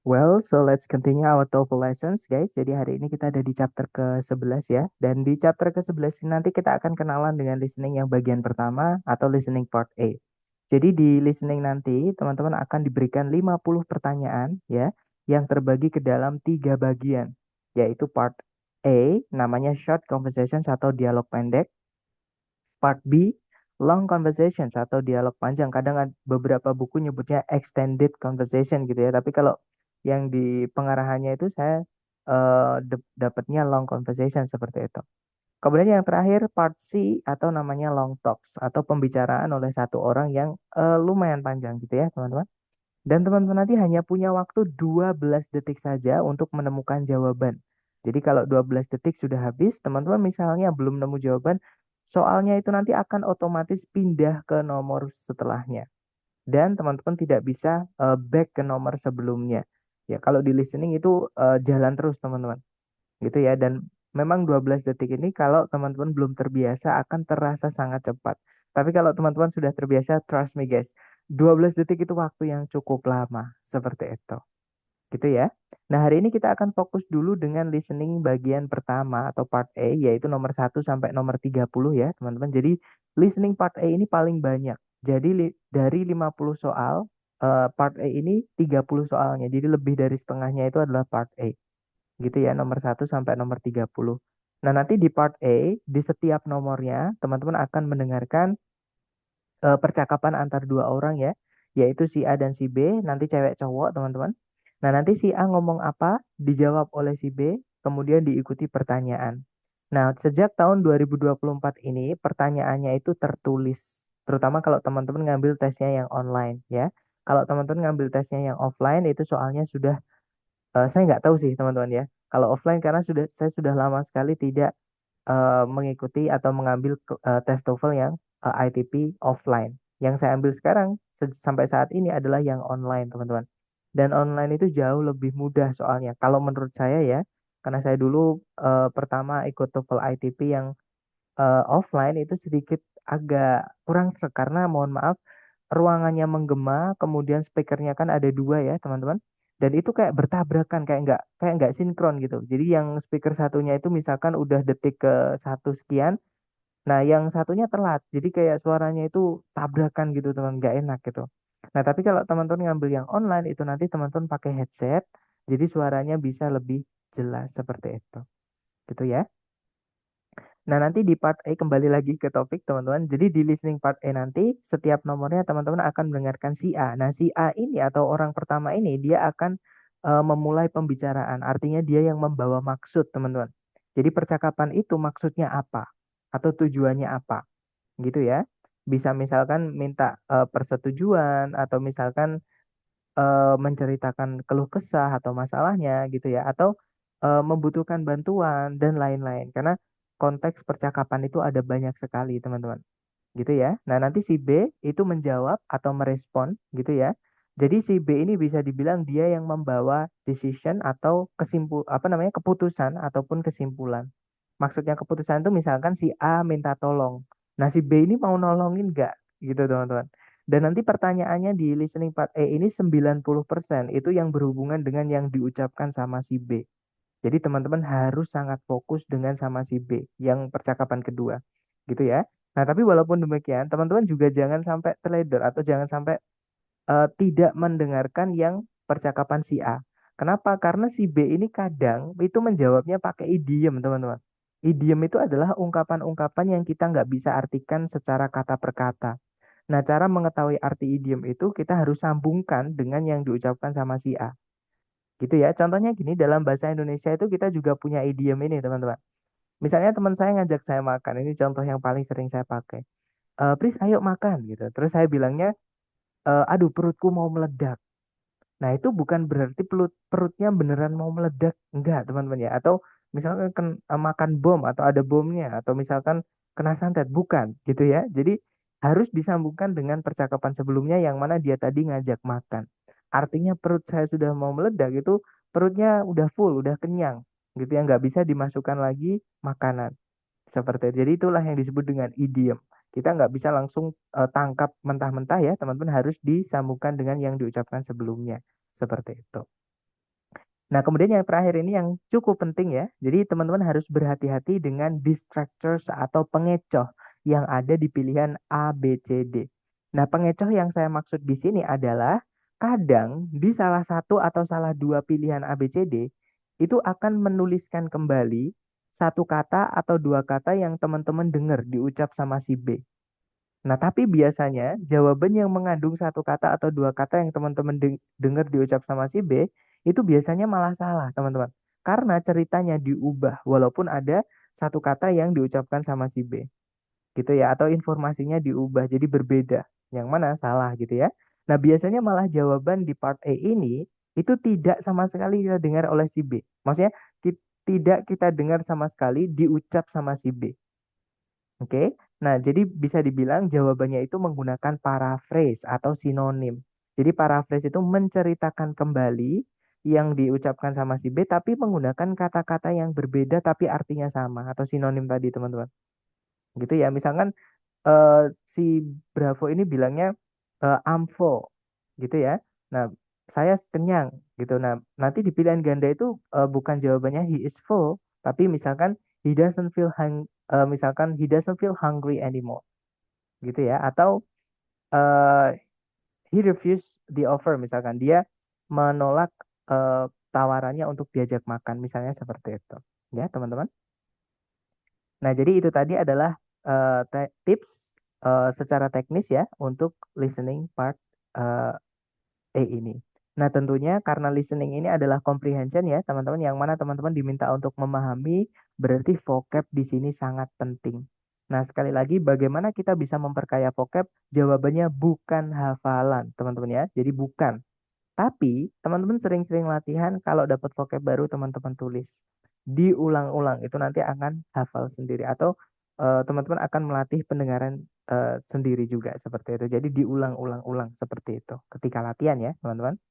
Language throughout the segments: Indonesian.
Well, so let's continue our TOEFL lessons, guys. Jadi hari ini kita ada di chapter ke-11 ya. Dan di chapter ke-11 ini nanti kita akan kenalan dengan listening yang bagian pertama atau listening part A. Jadi di listening nanti teman-teman akan diberikan 50 pertanyaan ya yang terbagi ke dalam tiga bagian, yaitu part A namanya short conversations atau dialog pendek, part B, long conversations atau dialog panjang. Kadang beberapa buku nyebutnya extended conversation gitu ya. Tapi kalau yang di pengarahannya itu saya dapatnya long conversation seperti itu. Kemudian yang terakhir part C atau namanya long talks atau pembicaraan oleh satu orang yang lumayan panjang gitu ya teman-teman. Dan teman-teman nanti hanya punya waktu 12 detik saja untuk menemukan jawaban. Jadi kalau 12 detik sudah habis, teman-teman misalnya belum nemu jawaban, soalnya itu nanti akan otomatis pindah ke nomor setelahnya. Dan teman-teman tidak bisa back ke nomor sebelumnya. Ya, kalau di listening itu jalan terus teman-teman. Gitu ya. Dan memang 12 detik ini kalau teman-teman belum terbiasa akan terasa sangat cepat. Tapi kalau teman-teman sudah terbiasa, trust me guys, 12 detik itu waktu yang cukup lama. Seperti itu. Gitu ya. Nah, hari ini kita akan fokus dulu dengan listening bagian pertama atau part A, yaitu nomor 1 sampai nomor 30 ya, teman-teman. Jadi, listening part A ini paling banyak. Jadi, dari 50 soal, part A ini 30 soalnya. Jadi, lebih dari setengahnya itu adalah part A. Gitu ya, nomor 1 sampai nomor 30. Nah, nanti di part A, di setiap nomornya, teman-teman akan mendengarkan percakapan antar dua orang ya, yaitu si A dan si B, nanti cewek cowok teman-teman. Nah, nanti si A ngomong apa, dijawab oleh si B, kemudian diikuti pertanyaan. Nah, sejak tahun 2024 ini, pertanyaannya itu tertulis, terutama kalau teman-teman ngambil tesnya yang online ya. Kalau teman-teman ngambil tesnya yang offline, itu soalnya sudah, saya nggak tahu sih teman-teman ya. Kalau offline karena saya sudah lama sekali tidak mengikuti atau mengambil tes TOEFL yang ITP offline. Yang saya ambil sekarang sampai saat ini adalah yang online, teman-teman. Dan online itu jauh lebih mudah soalnya. Kalau menurut saya ya, karena saya dulu pertama ikut TOEFL ITP yang offline itu sedikit agak kurang serak karena mohon maaf ruangannya menggema, kemudian speakernya kan ada dua ya teman-teman. Dan itu kayak bertabrakan, kayak nggak sinkron gitu. Jadi yang speaker satunya itu misalkan udah detik ke satu sekian, nah yang satunya telat. Jadi kayak suaranya itu tabrakan gitu teman, nggak enak gitu. Nah tapi kalau teman-teman ngambil yang online itu nanti teman-teman pakai headset, jadi suaranya bisa lebih jelas seperti itu. Gitu ya. Nah, nanti di part A kembali lagi ke topik, teman-teman. Jadi di listening part A nanti, setiap nomornya teman-teman akan mendengarkan si A. Nah, si A ini atau orang pertama ini, dia akan memulai pembicaraan. Artinya dia yang membawa maksud, teman-teman. Jadi percakapan itu maksudnya apa? Atau tujuannya apa? Gitu ya. Bisa misalkan minta persetujuan, atau misalkan menceritakan keluh kesah atau masalahnya gitu ya atau membutuhkan bantuan dan lain-lain karena konteks percakapan itu ada banyak sekali teman-teman gitu ya. Nah, nanti si B itu menjawab atau merespon gitu ya. Jadi si B ini bisa dibilang dia yang membawa decision atau apa namanya keputusan ataupun kesimpulan. Maksudnya keputusan itu misalkan si A minta tolong. Nah, si B ini mau nolongin nggak gitu teman-teman. Dan nanti pertanyaannya di listening part A ini 90% itu yang berhubungan dengan yang diucapkan sama si B. Jadi teman-teman harus sangat fokus dengan sama si B yang percakapan kedua. Gitu ya. Nah, tapi walaupun demikian, teman-teman juga jangan sampai teledor atau jangan sampai tidak mendengarkan yang percakapan si A. Kenapa? Karena si B ini kadang itu menjawabnya pakai idiom, teman-teman. Idiom itu adalah ungkapan-ungkapan yang kita nggak bisa artikan secara kata per kata. Nah, cara mengetahui arti idiom itu kita harus sambungkan dengan yang diucapkan sama si A. Gitu ya. Contohnya gini, dalam bahasa Indonesia itu kita juga punya idiom ini, teman-teman. Misalnya teman saya ngajak saya makan, ini contoh yang paling sering saya pakai. Please ayo makan gitu. Terus saya bilangnya, aduh perutku mau meledak. Nah, itu bukan berarti perutnya beneran mau meledak. Enggak, teman-teman ya. Atau misalkan makan bom atau ada bomnya. Atau misalkan kena santet. Bukan, gitu ya. Jadi harus disambungkan dengan percakapan sebelumnya yang mana dia tadi ngajak makan. Artinya perut saya sudah mau meledak, itu perutnya udah full, udah kenyang. Gitu ya, nggak bisa dimasukkan lagi makanan. Seperti itu. Jadi itulah yang disebut dengan idiom. Kita nggak bisa langsung tangkap mentah-mentah ya, teman-teman harus disambungkan dengan yang diucapkan sebelumnya. Seperti itu. Nah, kemudian yang terakhir ini yang cukup penting ya. Jadi teman-teman harus berhati-hati dengan distractors atau pengecoh yang ada di pilihan A, B, C, D. Nah, pengecoh yang saya maksud di sini adalah kadang di salah satu atau salah dua pilihan A, B, C, D itu akan menuliskan kembali satu kata atau dua kata yang teman-teman dengar diucap sama si B. Nah, tapi biasanya jawaban yang mengandung satu kata atau dua kata yang teman-teman dengar diucap sama si B, itu biasanya malah salah, teman-teman. Karena ceritanya diubah, walaupun ada satu kata yang diucapkan sama si B. Gitu ya, atau informasinya diubah, jadi berbeda. Yang mana salah gitu ya. Nah, biasanya malah jawaban di part A ini, itu tidak sama sekali kita dengar oleh si B. Maksudnya, tidak kita dengar sama sekali diucap sama si B. Oke, nah jadi bisa dibilang jawabannya itu menggunakan paraphrase atau sinonim. Jadi paraphrase itu menceritakan kembali yang diucapkan sama si B tapi menggunakan kata-kata yang berbeda tapi artinya sama atau sinonim tadi teman-teman. Gitu ya, misalkan si Bravo ini bilangnya I'm full gitu ya. Nah, saya kenyang gitu. Nah, nanti di pilihan ganda itu bukan jawabannya he is full, tapi misalkan misalkan he doesn't feel hungry anymore gitu ya. Atau eh, he refused the offer misalkan dia menolak tawarannya untuk diajak makan misalnya seperti itu. Ya, teman-teman. Nah, jadi itu tadi adalah tips secara teknis ya untuk listening part eh, E ini. Nah, tentunya karena listening ini adalah comprehension ya, teman-teman, yang mana teman-teman diminta untuk memahami, berarti vocab di sini sangat penting. Nah, sekali lagi, bagaimana kita bisa memperkaya vocab? Jawabannya bukan hafalan, teman-teman ya. Jadi bukan. Tapi teman-teman sering-sering latihan kalau dapat vocab baru teman-teman tulis. Diulang-ulang itu nanti akan hafal sendiri atau teman-teman akan melatih pendengaran sendiri juga seperti itu. Jadi diulang-ulang-ulang seperti itu ketika latihan ya, teman-teman.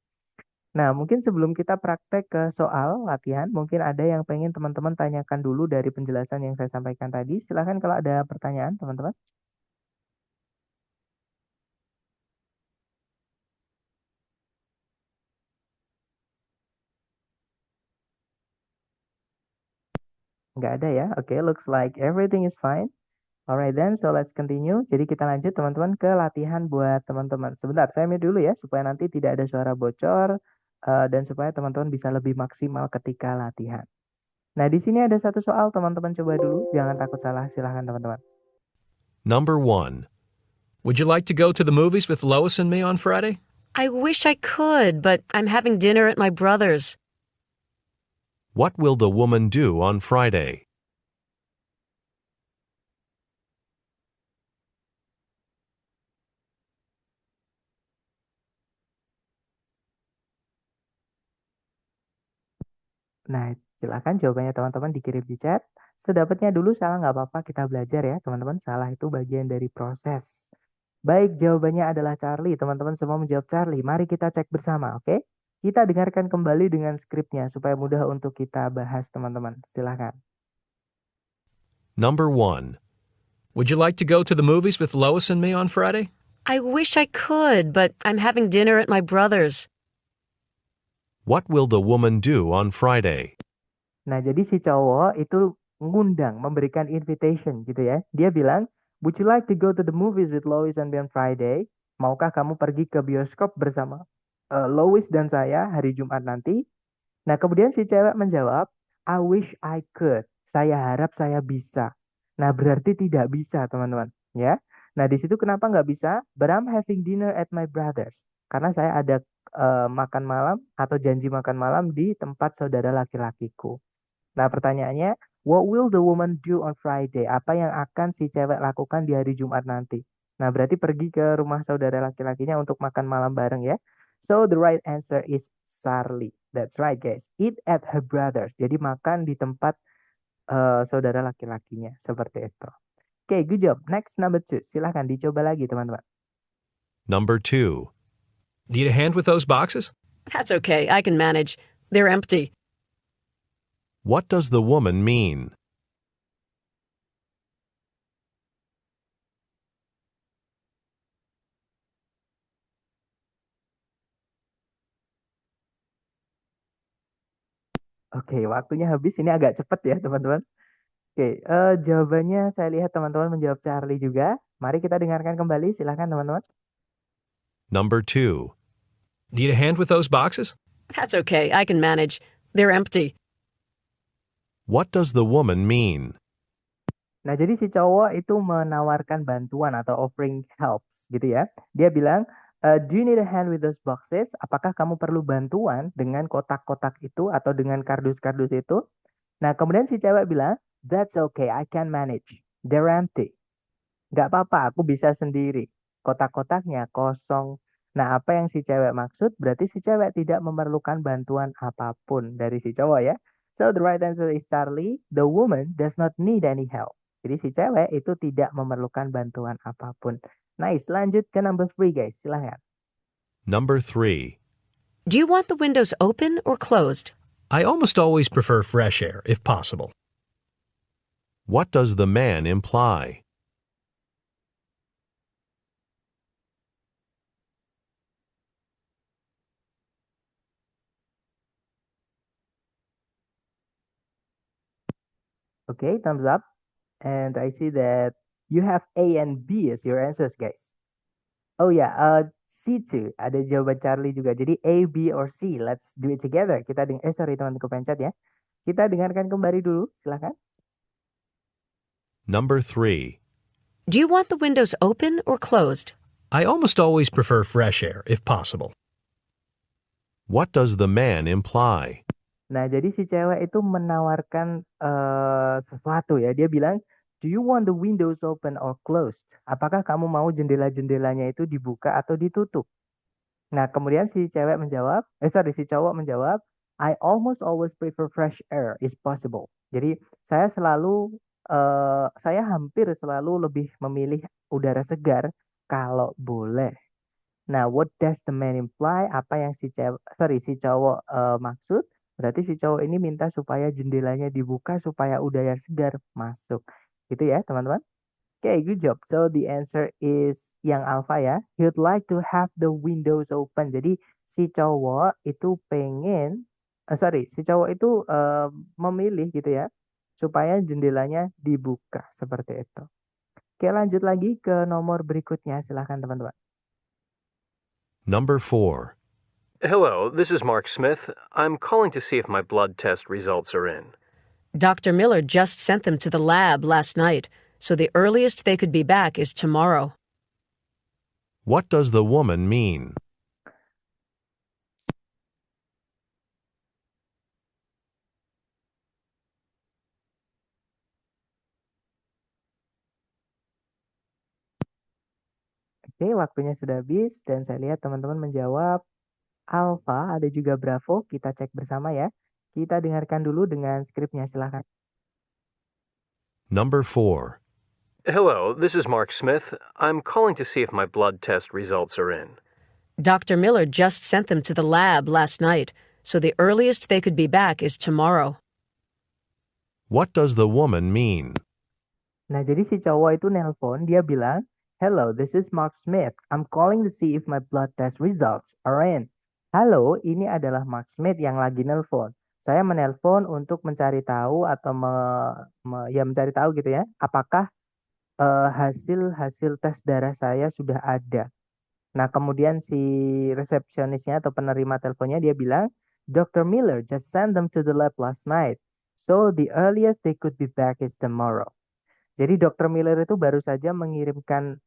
Nah, mungkin sebelum kita praktek ke soal latihan, mungkin ada yang pengen teman-teman tanyakan dulu dari penjelasan yang saya sampaikan tadi. Silahkan kalau ada pertanyaan, teman-teman. Nggak ada ya? Oke, looks like everything is fine. Alright then, so let's continue. Jadi kita lanjut teman-teman ke latihan buat teman-teman. Sebentar, saya mute dulu ya supaya nanti tidak ada suara bocor dan supaya teman-teman bisa lebih maksimal ketika latihan. Nah, di sini ada satu soal teman-teman coba dulu. Jangan takut salah, silahkan teman-teman. Number 1. Would you like to go to the movies with Lois and me on Friday? I wish I could, but I'm having dinner at my brother's. What will the woman do on Friday? Nah, silahkan jawabannya teman-teman dikirim di chat. Sedapatnya dulu salah nggak apa-apa, kita belajar ya teman-teman. Salah itu bagian dari proses. Baik, jawabannya adalah Charlie. Teman-teman semua menjawab Charlie. Mari kita cek bersama, oke? Kita dengarkan kembali dengan skripnya supaya mudah untuk kita bahas, teman-teman. Silahkan. Number 1. Would you like to go to the movies with Lois and me on Friday? I wish I could, but I'm having dinner at my brother's. What will the woman do on Friday? Nah, jadi si cowok itu ngundang, memberikan invitation gitu ya. Dia bilang, would you like to go to the movies with Lois and me on Friday? Maukah kamu pergi ke bioskop bersama Lois dan saya hari Jumat nanti? Nah, kemudian si cewek menjawab, I wish I could. Saya harap saya bisa. Nah, berarti tidak bisa, teman-teman. Ya. Nah, di situ kenapa nggak bisa? But I'm having dinner at my brother's. Karena saya ada makan malam atau janji makan malam di tempat saudara laki-lakiku. Nah, pertanyaannya, what will the woman do on Friday? Apa yang akan si cewek lakukan di hari Jumat nanti? Nah, berarti pergi ke rumah saudara laki-lakinya untuk makan malam bareng ya. So, the right answer is Charlie. That's right, guys. Eat at her brother's. Jadi makan di tempat saudara laki-lakinya. Seperti itu. Oke, good job. Next, number 2. Silahkan dicoba lagi, teman-teman. Number 2. Need a hand with those boxes? That's okay, I can manage. They're empty. What does the woman mean? Oke, waktunya habis. Ini agak cepat ya, teman-teman. Oke, jawabannya saya lihat teman-teman menjawab Charlie juga. Mari kita dengarkan kembali. Silahkan teman-teman. Number 2. Need a hand with those boxes? That's okay. I can manage. They're empty. What does the woman mean? Nah, jadi si cowok itu menawarkan bantuan atau offering helps gitu ya. Dia bilang, do you need a hand with those boxes? Apakah kamu perlu bantuan dengan kotak-kotak itu atau dengan kardus-kardus itu? Nah, kemudian si cewek bilang, that's okay, I can manage. They're empty. Nggak apa-apa, aku bisa sendiri. Kotak-kotaknya kosong. Nah, apa yang si cewek maksud? Berarti si cewek tidak memerlukan bantuan apapun dari si cowok ya. So, the right answer is Charlie. The woman does not need any help. Jadi si cewek itu tidak memerlukan bantuan apapun. Nice, lanjut ke number 3 guys. Silahkan. Number 3. Do you want the windows open or closed? I almost always prefer fresh air, if possible. What does the man imply? Okay, thumbs up. And I see that you have A and B as your answers guys. Oh ya, C2. Ada jawaban Charlie juga. Jadi A, B, or C. Let's do it together. Sorry teman-teman kepencet ya. Kita dengarkan kembali dulu. Silahkan. Number 3. Do you want the windows open or closed? I almost always prefer fresh air, if possible. What does the man imply? Nah, jadi si cewek itu menawarkan sesuatu ya. Dia bilang, do you want the windows open or closed? Apakah kamu mau jendela-jendelanya itu dibuka atau ditutup? Nah, kemudian si cowok menjawab, I almost always prefer fresh air is possible. Jadi saya hampir selalu lebih memilih udara segar kalau boleh. Nah, what does the man imply? Apa yang si cowok maksud? Berarti si cowok ini minta supaya jendelanya dibuka supaya udara segar masuk. Gitu ya, teman-teman. Okay, good job. So the answer is yang alpha ya. He'd like to have the windows open. Jadi si cowok itu si cowok itu memilih gitu ya, supaya jendelanya dibuka seperti itu. Oke, lanjut lagi ke nomor berikutnya. Silahkan teman-teman. Number 4. Hello, this is Mark Smith. I'm calling to see if my blood test results are in. Dr. Miller just sent them to the lab last night, so the earliest they could be back is tomorrow. What does the woman mean? Oke, waktunya sudah habis dan saya lihat teman-teman menjawab alpha, ada juga bravo. Kita cek bersama ya. Kita dengarkan dulu dengan skripnya, silahkan. Number 4. Hello, this is Mark Smith. I'm calling to see if my blood test results are in. Dr. Miller just sent them to the lab last night, so the earliest they could be back is tomorrow. What does the woman mean? Nah, jadi si cowok itu nelpon, dia bilang, hello, this is Mark Smith. I'm calling to see if my blood test results are in. Halo, ini adalah Mark Smith yang lagi nelpon. Saya menelpon untuk mencari tahu atau mencari tahu gitu ya, apakah hasil tes darah saya sudah ada. Nah, kemudian si resepsionisnya atau penerima teleponnya dia bilang, Dr. Miller just sent them to the lab last night. So the earliest they could be back is tomorrow. Jadi Dr. Miller itu baru saja mengirimkan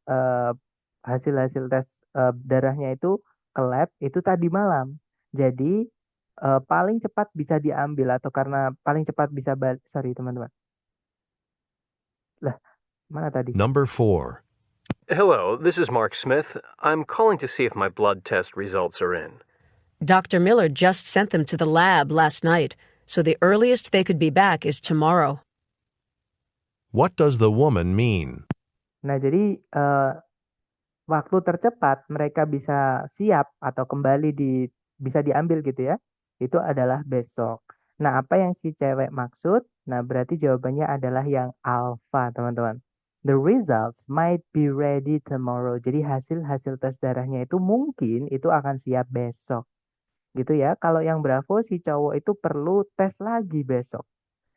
hasil-hasil tes darahnya itu ke lab itu tadi malam. Jadi paling cepat bisa diambil atau karena paling cepat bisa sorry teman-teman. Lah, mana tadi? Number 4. Hello, this is Mark Smith. I'm calling to see if my blood test results are in. Dr. Miller just sent them to the lab last night, so the earliest they could be back is tomorrow. What does the woman mean? Nah, jadi waktu tercepat mereka bisa siap atau bisa diambil gitu ya, itu adalah besok. Nah, apa yang si cewek maksud? Nah, berarti jawabannya adalah yang alpha, teman-teman. The results might be ready tomorrow. Jadi hasil tes darahnya itu mungkin itu akan siap besok. gitu ya. Kalau yang Bravo si cowok itu perlu tes lagi besok.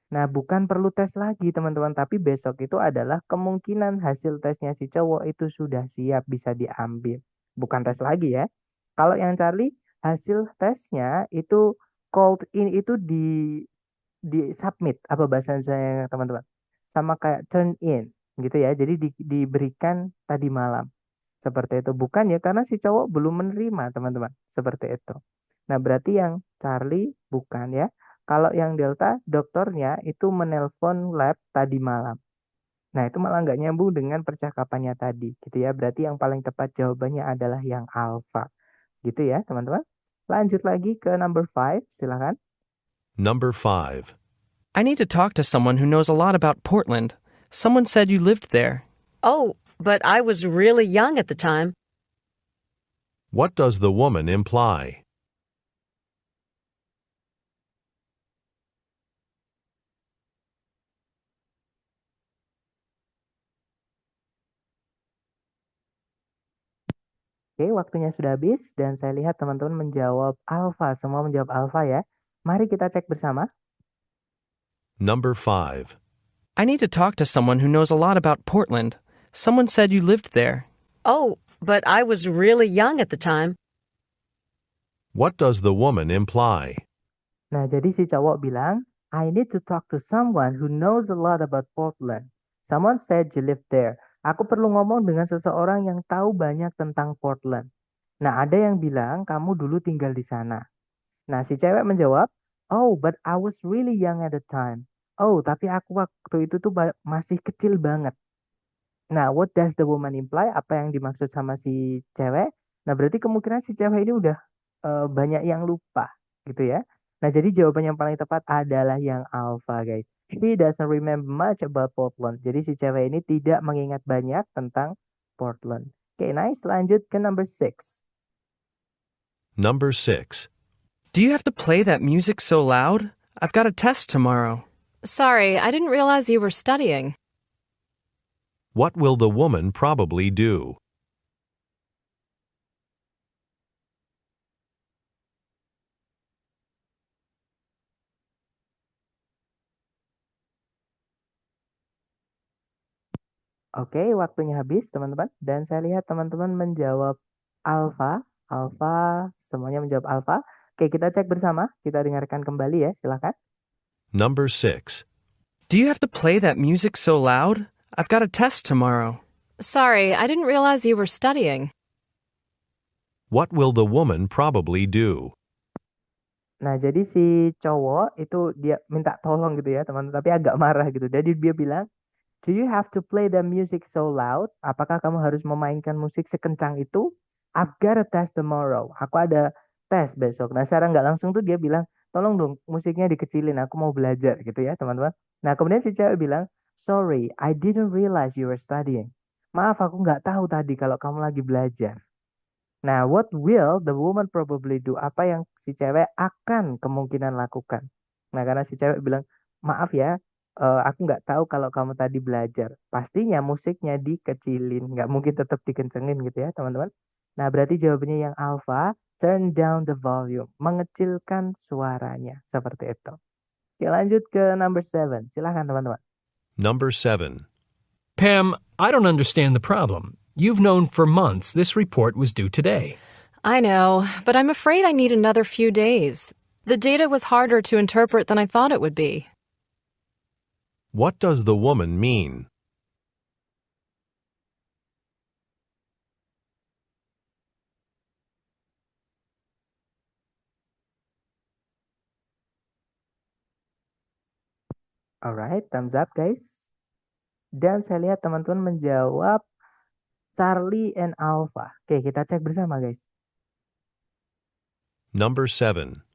Nah, bukan perlu tes lagi teman-teman, tapi besok itu adalah kemungkinan hasil tesnya si cowok itu sudah siap bisa diambil. Bukan tes lagi ya. Kalau yang Charlie, hasil tesnya itu called in itu di submit, apa bahasa saya teman-teman? Sama kayak turn in gitu ya. Jadi diberikan tadi malam. Seperti itu. Bukan ya, karena si cowok belum menerima teman-teman. Seperti itu. Nah, berarti yang Charlie bukan ya. Kalau yang Delta, dokternya itu menelpon lab tadi malam. Nah, itu malah nggak nyambung dengan percakapannya tadi, gitu ya. Berarti yang paling tepat jawabannya adalah yang alpha. Gitu ya, teman-teman. Lanjut lagi ke number 5, silakan. Number 5. I need to talk to someone who knows a lot about Portland. Someone said you lived there. Oh, but I was really young at the time. What does the woman imply? Oke, waktunya sudah habis dan saya lihat teman-teman menjawab alpha, semua menjawab alpha ya. Mari kita cek bersama. Number 5. I need to talk to someone who knows a lot about Portland. Someone said you lived there. Oh, but I was really young at the time. What does the woman imply? Nah, jadi si cowok bilang, I need to talk to someone who knows a lot about Portland. Someone said you live there. Aku perlu ngomong dengan seseorang yang tahu banyak tentang Portland. Nah, ada yang bilang kamu dulu tinggal di sana. Nah, si cewek menjawab, oh, but I was really young at the time. Oh, tapi aku waktu itu tuh masih kecil banget. Nah, what does the woman imply? Apa yang dimaksud sama si cewek? Nah, berarti kemungkinan si cewek ini udah banyak yang lupa, gitu ya. Nah, jadi jawaban yang paling tepat adalah yang alpha, guys. He doesn't remember much about Portland. Jadi si cewek ini tidak mengingat banyak tentang Portland. Oke, nice. Lanjut ke number 6. Number 6. Do you have to play that music so loud? I've got a test tomorrow. Sorry, I didn't realize you were studying. What will the woman probably do? Oke, waktunya habis, teman-teman. Dan saya lihat teman-teman menjawab alpha. Alpha, semuanya menjawab alpha. Oke, kita cek bersama. Kita dengarkan kembali ya, silakan. Number 6. Do you have to play that music so loud? I've got a test tomorrow. Sorry, I didn't realize you were studying. What will the woman probably do? Nah, jadi si cowok itu dia minta tolong gitu ya, teman-teman. Tapi agak marah gitu. Jadi dia bilang, do you have to play the music so loud? Apakah kamu harus memainkan musik sekencang itu? I've got a test tomorrow. Aku ada tes besok. Nah, secara nggak langsung tuh dia bilang, tolong dong musiknya dikecilin. Aku mau belajar gitu ya, teman-teman. Nah, kemudian si cewek bilang, sorry, I didn't realize you were studying. Maaf, aku nggak tahu tadi kalau kamu lagi belajar. Nah, what will the woman probably do? Apa yang si cewek akan kemungkinan lakukan? Nah, karena si cewek bilang, maaf ya, aku nggak tahu kalau kamu tadi belajar. Pastinya musiknya dikecilin, nggak mungkin tetap dikencengin gitu ya, teman-teman. Nah, berarti jawabannya yang alpha, turn down the volume, mengecilkan suaranya, seperti itu. Oke, lanjut ke number 7. Silahkan, teman-teman. Number 7. Pam, I don't understand the problem. You've known for months this report was due today. I know, but I'm afraid I need another few days. The data was harder to interpret than I thought it would be. What does the woman mean? Alright, thumbs up guys. Dan saya lihat teman-teman menjawab Charlie and Alpha. Oke, kita cek bersama guys. Number 7.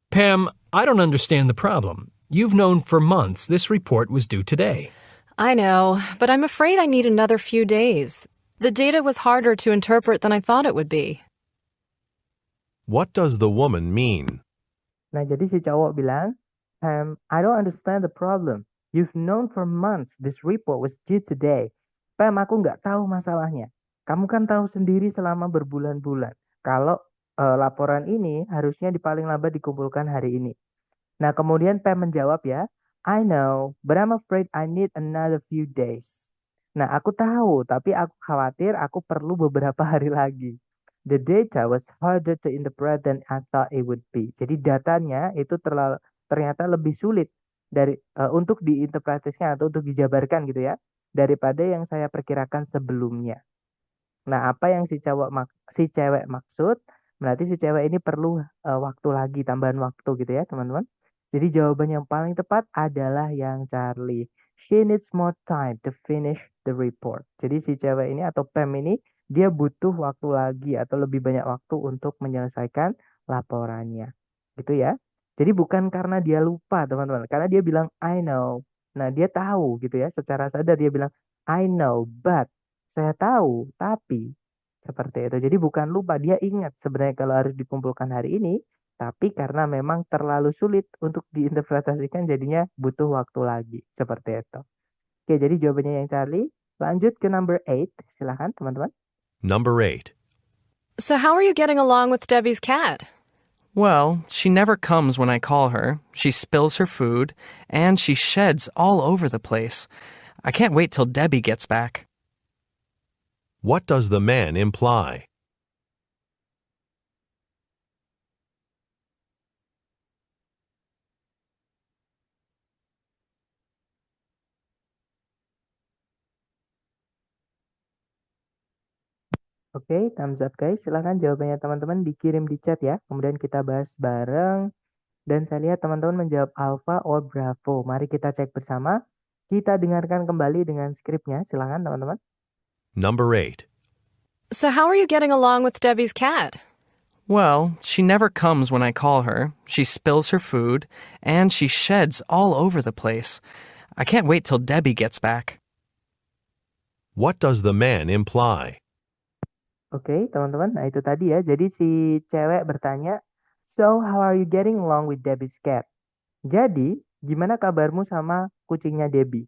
Pam, I don't understand the problem. You've known for months this report was due today. I know, but I'm afraid I need another few days. The data was harder to interpret than I thought it would be. What does the woman mean? Nah, jadi si cowok bilang, I don't understand the problem. You've known for months this report was due today. Pam, aku nggak tahu masalahnya. Kamu kan tahu sendiri selama berbulan-bulan kalau laporan ini harusnya paling lambat dikumpulkan hari ini. Nah, kemudian Pam menjawab ya, I know, but I'm afraid I need another few days. Nah, aku tahu, tapi aku khawatir aku perlu beberapa hari lagi. The data was harder to interpret than I thought it would be. Jadi datanya itu ternyata lebih sulit untuk diinterpretasikan atau untuk dijabarkan gitu ya, daripada yang saya perkirakan sebelumnya. Nah, apa yang si cewek maksud? Berarti si cewek ini perlu waktu lagi, tambahan waktu gitu ya, teman-teman. Jadi jawaban yang paling tepat adalah yang Charlie. She needs more time to finish the report. Jadi si cewek ini atau Pam ini dia butuh waktu lagi atau lebih banyak waktu untuk menyelesaikan laporannya. Gitu ya. Jadi bukan karena dia lupa, teman-teman. Karena dia bilang I know. Nah, dia tahu gitu ya. Secara sadar dia bilang I know, but saya tahu, tapi seperti itu. Jadi bukan lupa, dia ingat sebenarnya kalau harus dikumpulkan hari ini, tapi karena memang terlalu sulit untuk diinterpretasikan jadinya butuh waktu lagi. Seperti itu. Oke, jadi jawabannya yang Charlie. Lanjut ke number 8. Silahkan teman-teman. Number 8. So, how are you getting along with Debbie's cat? Well, she never comes when I call her. She spills her food, and she sheds all over the place. I can't wait till Debbie gets back. What does the man imply? Oke, thumbs up guys. Silahkan jawabannya teman-teman dikirim di chat ya. Kemudian kita bahas bareng. Dan saya lihat teman-teman menjawab Alpha or Bravo. Mari kita cek bersama. Kita dengarkan kembali dengan skripnya. Silahkan teman-teman. Number 8. So, how are you getting along with Debbie's cat? Well, she never comes when I call her. She spills her food, and she sheds all over the place. I can't wait till Debbie gets back. What does the man imply? Oke, teman-teman. Nah, itu tadi ya. Jadi si cewek bertanya, so how are you getting along with Debbie's cat? Jadi, gimana kabarmu sama kucingnya Debbie?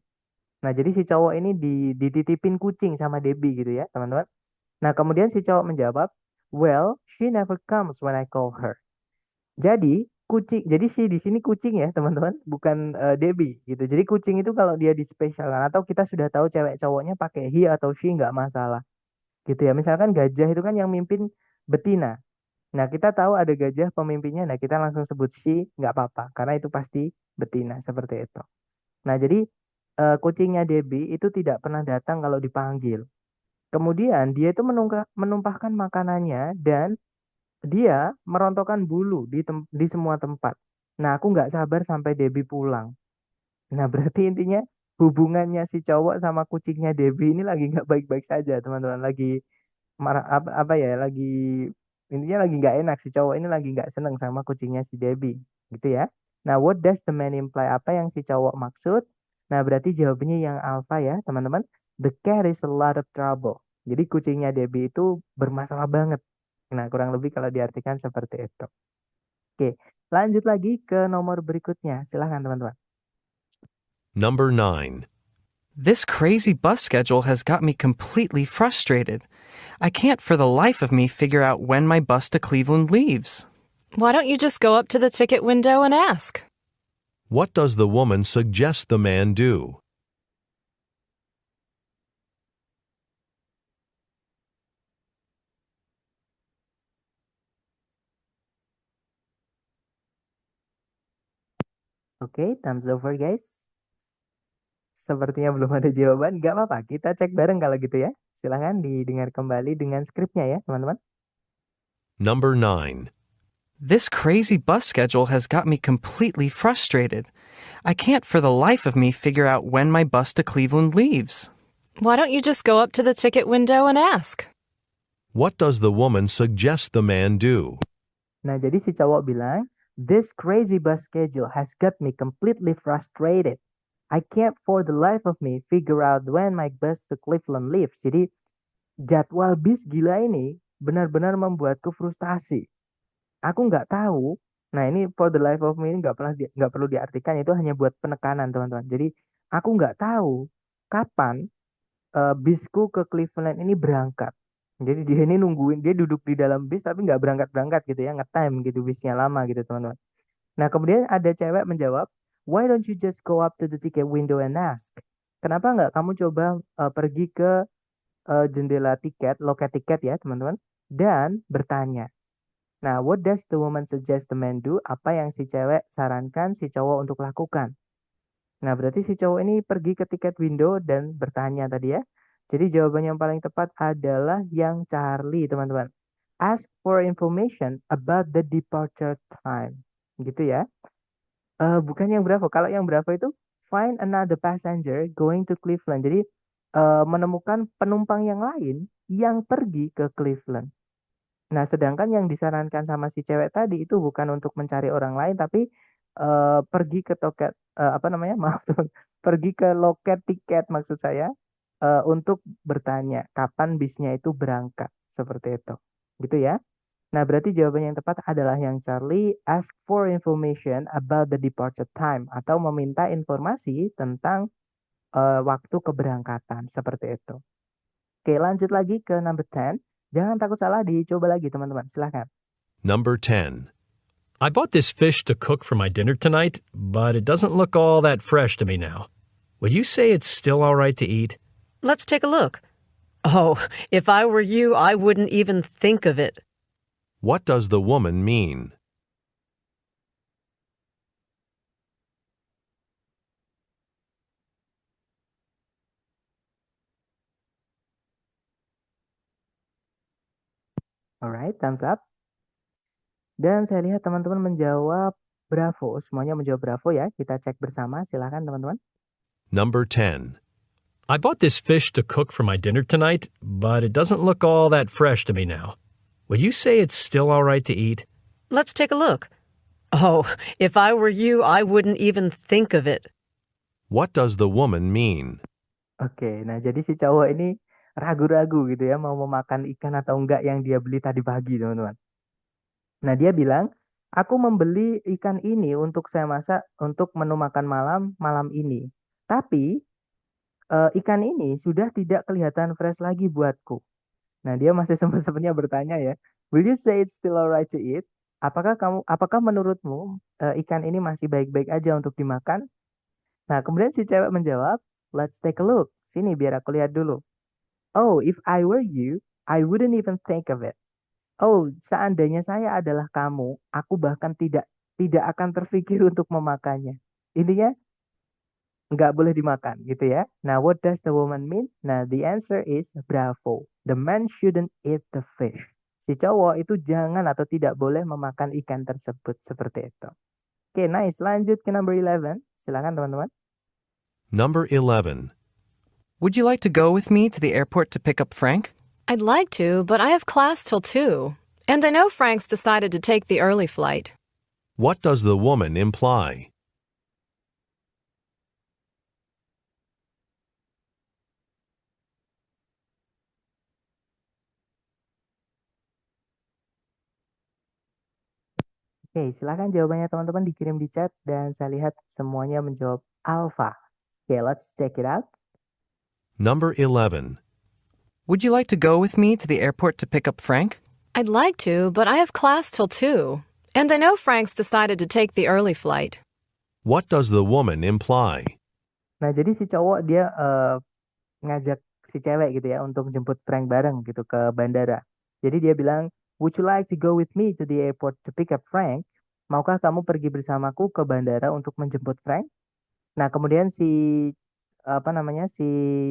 Nah, jadi si cowok ini dititipin kucing sama Debbie gitu ya, teman-teman. Nah, kemudian si cowok menjawab, well, she never comes when I call her. Jadi, jadi si di sini kucing ya, teman-teman, bukan Debbie gitu. Jadi kucing itu kalau dia dispesialkan atau kita sudah tahu cewek cowoknya pakai he atau she nggak masalah. Gitu ya. Misalkan gajah itu kan yang mimpin betina. Nah, kita tahu ada gajah pemimpinnya. Nah, kita langsung sebut she, nggak apa-apa. Karena itu pasti betina, seperti itu. Nah, jadi kucingnya Debbie itu tidak pernah datang kalau dipanggil. Kemudian dia itu menumpahkan makanannya dan dia merontokkan bulu di semua tempat. Nah, aku nggak sabar sampai Debbie pulang. Nah, berarti intinya hubungannya si cowok sama kucingnya Debbie ini lagi nggak baik-baik saja, teman-teman. Lagi marah apa ya? Intinya lagi nggak enak, si cowok ini lagi nggak seneng sama kucingnya si Debbie, gitu ya. Nah, what does the man imply? Apa yang si cowok maksud? Nah, berarti jawabannya yang alpha ya, teman-teman. The cat is a lot of trouble. Jadi kucingnya Debbie itu bermasalah banget. Nah, kurang lebih kalau diartikan seperti itu. Oke, lanjut lagi ke nomor berikutnya. Silahkan teman-teman. Number 9. This crazy bus schedule has got me completely frustrated. I can't for the life of me figure out when my bus to Cleveland leaves. Why don't you just go up to the ticket window and ask? What does the woman suggest the man do? Oke, thumbs over guys. Sepertinya belum ada jawaban. Gak apa-apa, kita cek bareng kalau gitu ya. Silahkan didengar kembali dengan skripnya ya, teman-teman. Number 9. This crazy bus schedule has got me completely frustrated. I can't for the life of me figure out when my bus to Cleveland leaves. Why don't you just go up to the ticket window and ask? What does the woman suggest the man do? Nah, jadi si cowok bilang, this crazy bus schedule has got me completely frustrated. I can't for the life of me figure out when my bus to Cleveland leaves. Jadi jadwal bis gila ini benar-benar membuatku frustasi. Aku nggak tahu. Nah, ini for the life of me ini nggak perlu diartikan, itu hanya buat penekanan teman-teman. Jadi aku nggak tahu kapan bisku ke Cleveland ini berangkat. Jadi dia ini nungguin, dia duduk di dalam bis tapi nggak berangkat-berangkat gitu ya, ngetime gitu bisnya lama gitu teman-teman. Nah kemudian ada cewek menjawab, why don't you just go up to the ticket window and ask? Kenapa nggak kamu coba pergi ke jendela tiket, loket tiket ya teman-teman, dan bertanya. Nah, what does the woman suggest the man do? Apa yang si cewek sarankan si cowok untuk lakukan? Nah, berarti si cowok ini pergi ke tiket window dan bertanya tadi ya. Jadi jawaban yang paling tepat adalah yang Charlie, teman-teman. Ask for information about the departure time. Gitu ya. Bukan yang berapa. Kalau yang berapa itu find another passenger going to Cleveland. Jadi menemukan penumpang yang lain yang pergi ke Cleveland. Nah, sedangkan yang disarankan sama si cewek tadi itu bukan untuk mencari orang lain, tapi pergi ke toket, apa namanya? Maaf teman, pergi ke loket tiket maksud saya untuk bertanya kapan bisnya itu berangkat, seperti itu, gitu ya. Nah, berarti jawaban yang tepat adalah yang Charlie ask for information about the departure time atau meminta informasi tentang waktu keberangkatan, seperti itu. Oke, lanjut lagi ke number 10. Jangan takut salah, dicoba lagi teman-teman. Silahkan. Number 10. I bought this fish to cook for my dinner tonight, but it doesn't look all that fresh to me now. Would you say it's still all right to eat? Let's take a look. Oh, if I were you, I wouldn't even think of it. What does the woman mean? Alright, thumbs up. Dan saya lihat teman-teman menjawab bravo. Semuanya menjawab bravo ya. Kita cek bersama. Silahkan teman-teman. Number 10. I bought this fish to cook for my dinner tonight, but it doesn't look all that fresh to me now. Would you say it's still all right to eat? Let's take a look. Oh, if I were you, I wouldn't even think of it. What does the woman mean? Oke, nah jadi si cowok ini ragu-ragu gitu ya. Mau memakan ikan atau enggak yang dia beli tadi pagi teman-teman. Nah dia bilang, aku membeli ikan ini untuk saya masak untuk menu makan malam ini. Tapi ikan ini sudah tidak kelihatan fresh lagi buatku. Nah, dia masih sempat-sempatnya bertanya ya, will you say it's still alright to eat? Apakah menurutmu ikan ini masih baik-baik aja untuk dimakan? Nah, kemudian si cewek menjawab, let's take a look. Sini biar aku lihat dulu. Oh, if I were you, I wouldn't even think of it. Oh, seandainya saya adalah kamu, aku bahkan tidak akan terpikir untuk memakannya. Intinya nggak boleh dimakan gitu ya. Nah, what does the woman mean? Nah, the answer is bravo. The man shouldn't eat the fish. Si cowok itu jangan atau tidak boleh memakan ikan tersebut seperti itu. Oke, nice. Lanjut ke number 11. Silakan teman-teman. Number 11. Would you like to go with me to the airport to pick up Frank? I'd like to, but I have class till 2. And I know Frank's decided to take the early flight. What does the woman imply? Oke, silakan jawabannya teman-teman dikirim di chat dan saya lihat semuanya menjawab alpha. Oke, let's check it out. Number 11. Would you like to go with me to the airport to pick up Frank? I'd like to, but I have class till 2. And I know Frank's decided to take the early flight. What does the woman imply? Nah, jadi si cowok dia ngajak si cewek gitu ya untuk jemput Frank bareng gitu ke bandara. Jadi dia bilang, would you like to go with me to the airport to pick up Frank? Maukah kamu pergi bersamaku ke bandara untuk menjemput Frank? Nah, kemudian si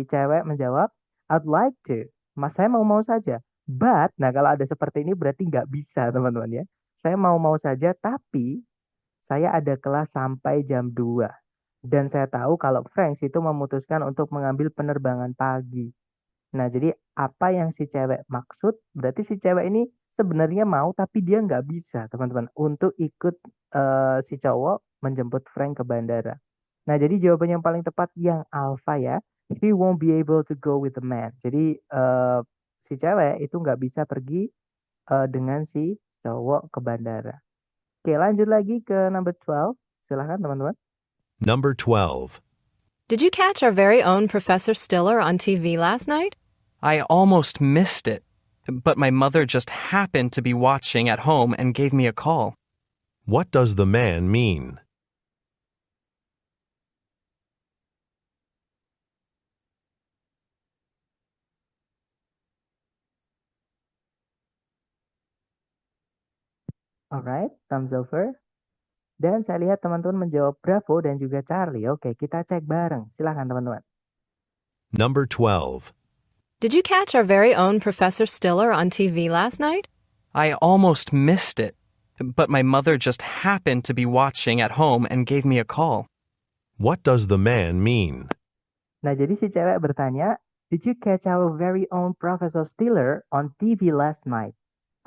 cewek menjawab, I'd like to. Mas, saya mau saja. But, nah kalau ada seperti ini berarti nggak bisa teman-teman ya. Saya mau saja, tapi saya ada kelas sampai jam 2. Dan saya tahu kalau Frank itu memutuskan untuk mengambil penerbangan pagi. Nah, jadi apa yang si cewek maksud, berarti si cewek ini sebenarnya mau, tapi dia nggak bisa, teman-teman, untuk ikut si cowok menjemput Frank ke bandara. Nah, jadi jawaban yang paling tepat yang alpha ya. He won't be able to go with the man. Jadi si cewek itu nggak bisa pergi dengan si cowok ke bandara. Oke, lanjut lagi ke number 12. Silahkan teman-teman. Number 12. Did you catch our very own Professor Stiller on TV last night? I almost missed it. but my mother just happened to be watching at home and gave me a call. What does the man mean? Alright, thumbs over. Dan saya lihat teman-teman menjawab Bravo dan juga Charlie. Oke, kita cek bareng. Silahkan teman-teman. Number 12. Did you catch our very own Professor Stiller on TV last night? I almost missed it, but my mother just happened to be watching at home and gave me a call. What does the man mean? Nah, jadi si cewek bertanya, Did you catch our very own Professor Stiller on TV last night?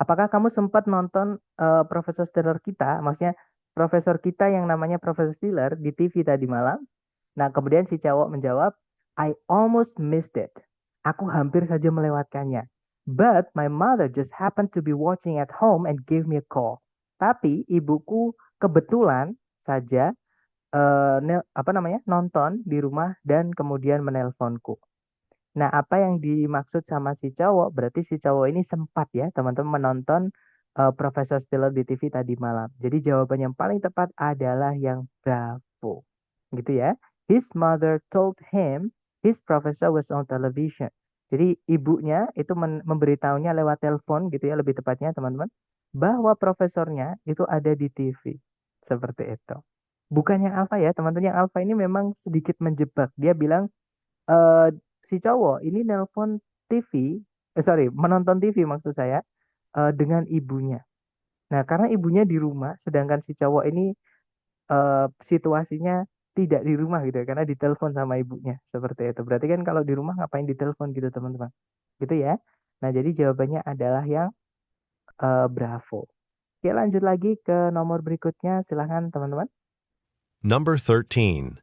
Apakah kamu sempat nonton Profesor Stiller kita, maksudnya profesor kita yang namanya Profesor Stiller di TV tadi malam? Nah, kemudian si cowok menjawab, I almost missed it. Aku hampir saja melewatkannya. But my mother just happened to be watching at home and gave me a call. Tapi ibuku kebetulan saja nonton di rumah dan kemudian menelponku. Nah, apa yang dimaksud sama si cowok? Berarti si cowok ini sempat ya, teman-teman menonton Profesor Stiller di TV tadi malam. Jadi jawaban yang paling tepat adalah yang Bravo. Gitu ya. His mother told him his professor was on television. Jadi ibunya itu memberitahunya lewat telepon gitu ya, lebih tepatnya teman-teman, bahwa profesornya itu ada di TV. Seperti itu. Bukan yang Alpha ya, teman-teman. Yang Alpha ini memang sedikit menjebak. Dia bilang, si cowok ini menonton TV maksud saya, dengan ibunya. Nah, karena ibunya di rumah, sedangkan si cowok ini situasinya tidak di rumah gitu ya, karena ditelepon sama ibunya. Seperti itu. Berarti kan kalau di rumah ngapain ditelepon gitu teman-teman. Gitu ya. Nah, jadi jawabannya adalah yang Bravo. Oke, lanjut lagi ke nomor berikutnya. Silahkan teman-teman. Number 13.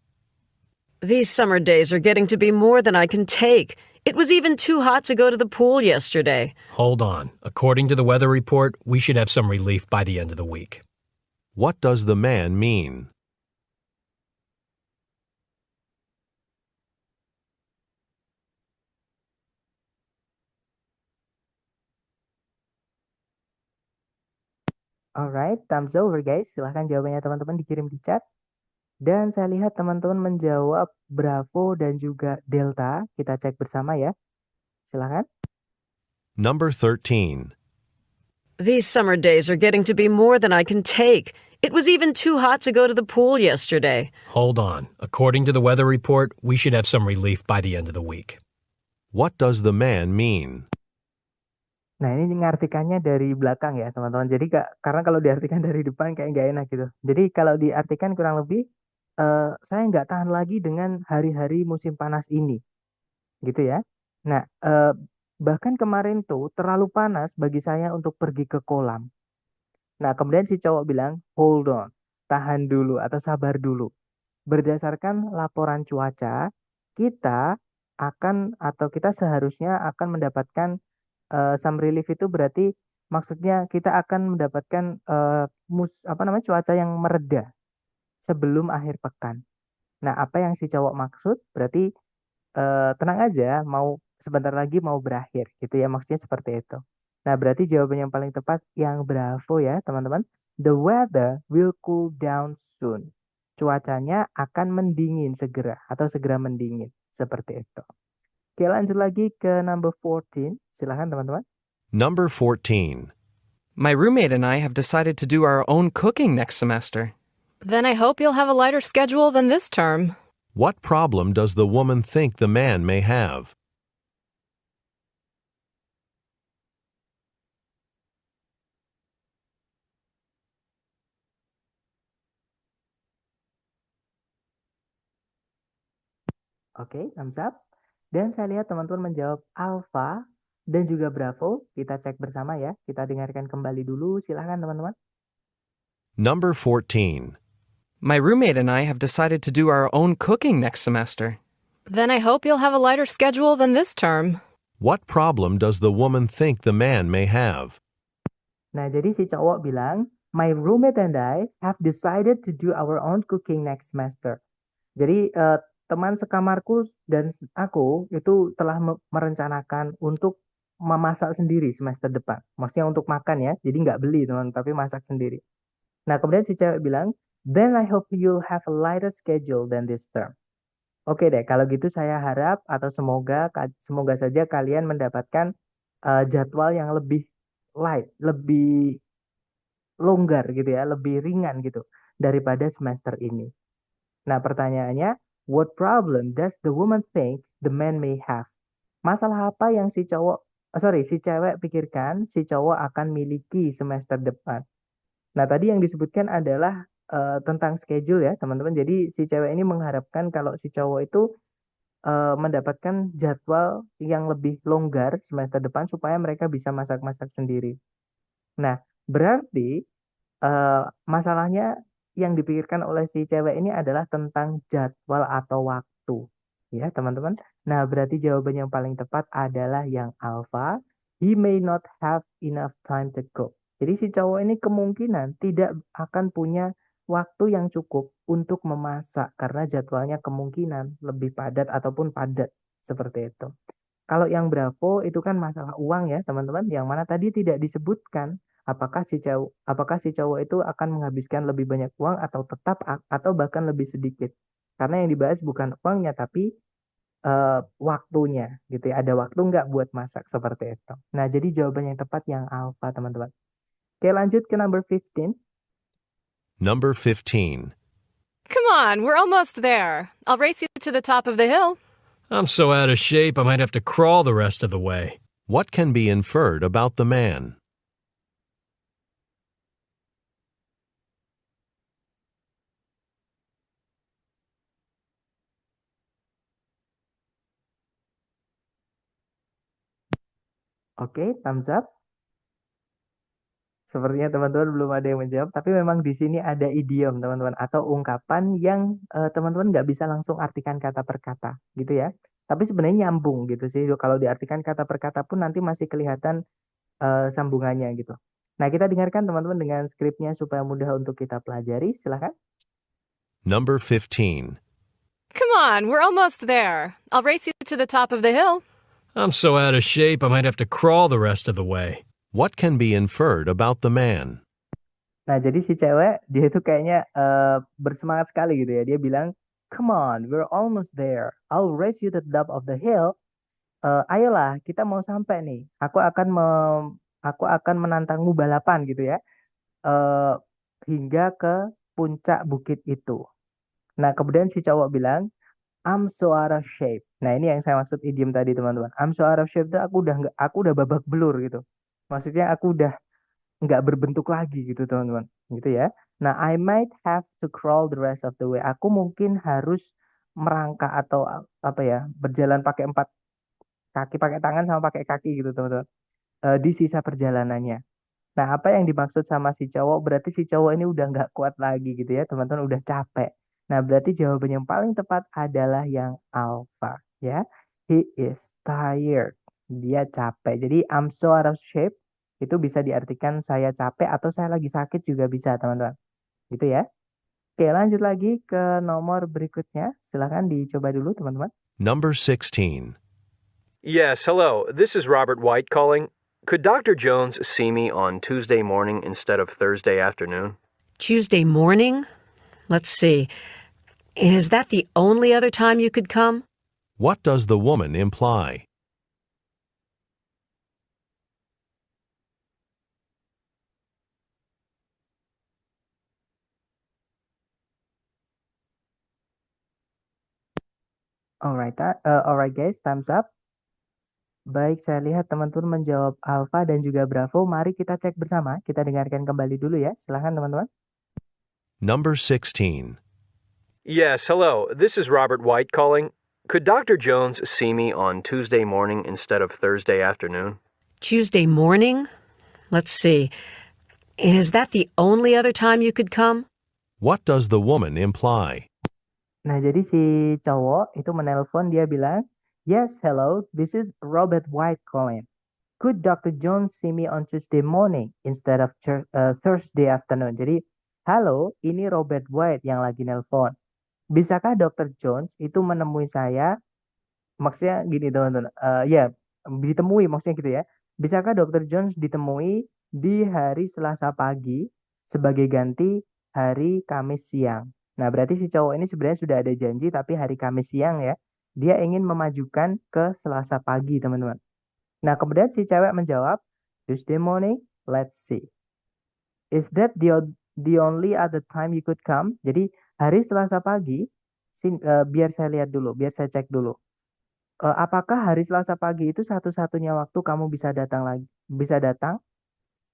These summer days are getting to be more than I can take. It was even too hot to go to the pool yesterday. Hold on. According to the weather report, we should have some relief by the end of the week. What does the man mean? Alright, thumbs over guys. Silahkan jawabannya teman-teman dikirim di chat. Dan saya lihat teman-teman menjawab Bravo dan juga Delta. Kita cek bersama ya. Silahkan. Number 13. These summer days are getting to be more than I can take. It was even too hot to go to the pool yesterday. Hold on. According to the weather report, we should have some relief by the end of the week. What does the man mean? Nah, ini mengartikannya dari belakang ya teman-teman. Jadi karena kalau diartikan dari depan kayak nggak enak gitu. Jadi kalau diartikan kurang lebih, saya nggak tahan lagi dengan hari-hari musim panas ini. Gitu ya. Nah, bahkan kemarin tuh terlalu panas bagi saya untuk pergi ke kolam. Nah, kemudian si cowok bilang, hold on, tahan dulu atau sabar dulu. Berdasarkan laporan cuaca, kita seharusnya akan mendapatkan some relief. Itu berarti maksudnya kita akan mendapatkan cuaca yang mereda sebelum akhir pekan. Nah, apa yang si cowok maksud? Berarti tenang aja, sebentar lagi mau berakhir gitu ya, maksudnya seperti itu. Nah, berarti jawaban yang paling tepat yang Bravo ya teman-teman. The weather will cool down soon. Cuacanya akan mendingin segera atau segera mendingin, seperti itu. Oke, lanjut lagi ke number 14. Silahkan teman-teman. Number 14. My roommate and I have decided to do our own cooking next semester. Then I hope you'll have a lighter schedule than this term. What problem does the woman think the man may have? Oke, thumbs up. Dan saya lihat teman-teman menjawab Alpha dan juga Bravo. Kita cek bersama ya. Kita dengarkan kembali dulu. Silahkan teman-teman. Number 14. My roommate and I have decided to do our own cooking next semester. Then I hope you'll have a lighter schedule than this term. What problem does the woman think the man may have? Nah, jadi si cowok bilang, my roommate and I have decided to do our own cooking next semester. Jadi teman sekamarku dan aku itu telah merencanakan untuk memasak sendiri semester depan. Maksudnya untuk makan ya, jadi nggak beli teman, tapi masak sendiri. Nah, kemudian si cewek bilang, then I hope you'll have a lighter schedule than this term. Oke deh, kalau gitu saya harap atau semoga saja kalian mendapatkan jadwal yang lebih light, lebih longgar gitu ya, lebih ringan gitu daripada semester ini. Nah, pertanyaannya, what problem does the woman think the man may have? Masalah apa yang si cewek pikirkan si cowok akan miliki semester depan? Nah, tadi yang disebutkan adalah tentang schedule ya, teman-teman. Jadi si cewek ini mengharapkan kalau si cowok itu mendapatkan jadwal yang lebih longgar semester depan supaya mereka bisa masak-masak sendiri. Nah, berarti masalahnya yang dipikirkan oleh si cewek ini adalah tentang jadwal atau waktu. Ya, teman-teman. Nah, berarti jawaban yang paling tepat adalah yang alpha. He may not have enough time to cook. Jadi si cowok ini kemungkinan tidak akan punya waktu yang cukup untuk memasak karena jadwalnya kemungkinan lebih padat ataupun padat seperti itu. Kalau yang Bravo itu kan masalah uang ya, teman-teman, yang mana tadi tidak disebutkan apakah si cowok itu akan menghabiskan lebih banyak uang atau tetap atau bahkan lebih sedikit. Karena yang dibahas bukan uangnya tapi waktunya gitu ya. Ada waktu nggak buat masak seperti itu. Nah, jadi jawaban yang tepat yang alpha, teman-teman. Oke, lanjut ke number 15. Number 15. Come on, we're almost there. I'll race you to the top of the hill. I'm so out of shape I might have to crawl the rest of the way. What can be inferred about the man? Oke, thumbs up. Sepertinya teman-teman belum ada yang menjawab, tapi memang di sini ada idiom, teman-teman, atau ungkapan yang teman-teman nggak bisa langsung artikan kata per kata, gitu ya. Tapi sebenarnya nyambung gitu sih. Kalau diartikan kata per kata pun nanti masih kelihatan sambungannya gitu. Nah, kita dengarkan teman-teman dengan skripnya supaya mudah untuk kita pelajari. Silahkan. Number 15. Come on, we're almost there. I'll race you to the top of the hill. I'm so out of shape I might have to crawl the rest of the way. What can be inferred about the man? Nah, jadi si cewek, dia itu kayaknya bersemangat sekali gitu ya. Dia bilang, come on, we're almost there. I'll race you to the top of the hill. Ayolah, kita mau sampai nih. Aku akan menantangmu balapan gitu ya. Hingga ke puncak bukit itu. Nah, kemudian si cowok bilang, I'm so out of shape. Nah, ini yang saya maksud idiom tadi, teman-teman. I'm so out of shape itu aku udah babak belur gitu. Maksudnya aku udah nggak berbentuk lagi gitu, teman-teman. Gitu ya. Nah, I might have to crawl the rest of the way. Aku mungkin harus merangkak atau apa ya, berjalan pakai 4 kaki, pakai tangan sama pakai kaki gitu, teman-teman. Di sisa perjalanannya. Nah, apa yang dimaksud sama si cowok? Berarti si cowok ini udah nggak kuat lagi gitu ya, teman-teman, udah capek. Nah, berarti jawaban yang paling tepat adalah yang alpha, ya. He is tired. Dia capek. Jadi, I'm so out of shape itu bisa diartikan saya capek atau saya lagi sakit juga bisa, teman-teman. Gitu ya. Oke, lanjut lagi ke nomor berikutnya. Silahkan dicoba dulu, teman-teman. Number 16. Yes, hello. This is Robert White calling. Could Dr. Jones see me on Tuesday morning instead of Thursday afternoon? Tuesday morning? Let's see. Is that the only other time you could come? What does the woman imply? Alright guys, thumbs up. Baik, saya lihat teman-teman menjawab Alpha dan juga Bravo. Mari kita cek bersama. Kita dengarkan kembali dulu ya. Silahkan teman-teman. Number 16. Yes, hello. This is Robert White calling. Could Dr. Jones see me on Tuesday morning instead of Thursday afternoon? Tuesday morning? Let's see. Is that the only other time you could come? What does the woman imply? Nah, jadi si cowok itu menelpon, dia bilang, yes, hello, this is Robert White calling. Could Dr. Jones see me on Tuesday morning instead of Thursday afternoon? Jadi, halo, ini Robert White yang lagi nelpon. Bisakah Dr. Jones itu menemui saya? Maksudnya gini, teman-teman. ditemui maksudnya gitu ya. Bisakah Dr. Jones ditemui di hari Selasa pagi sebagai ganti hari Kamis siang? Nah, berarti si cowok ini sebenarnya sudah ada janji tapi hari Kamis siang ya. Dia ingin memajukan ke Selasa pagi, teman-teman. Nah, kemudian si cewek menjawab, Tuesday morning, let's see. Is that the only other time you could come? Jadi, hari Selasa pagi, biar saya lihat dulu, biar saya cek dulu. Apakah hari Selasa pagi itu satu-satunya waktu kamu bisa datang lagi? Bisa datang?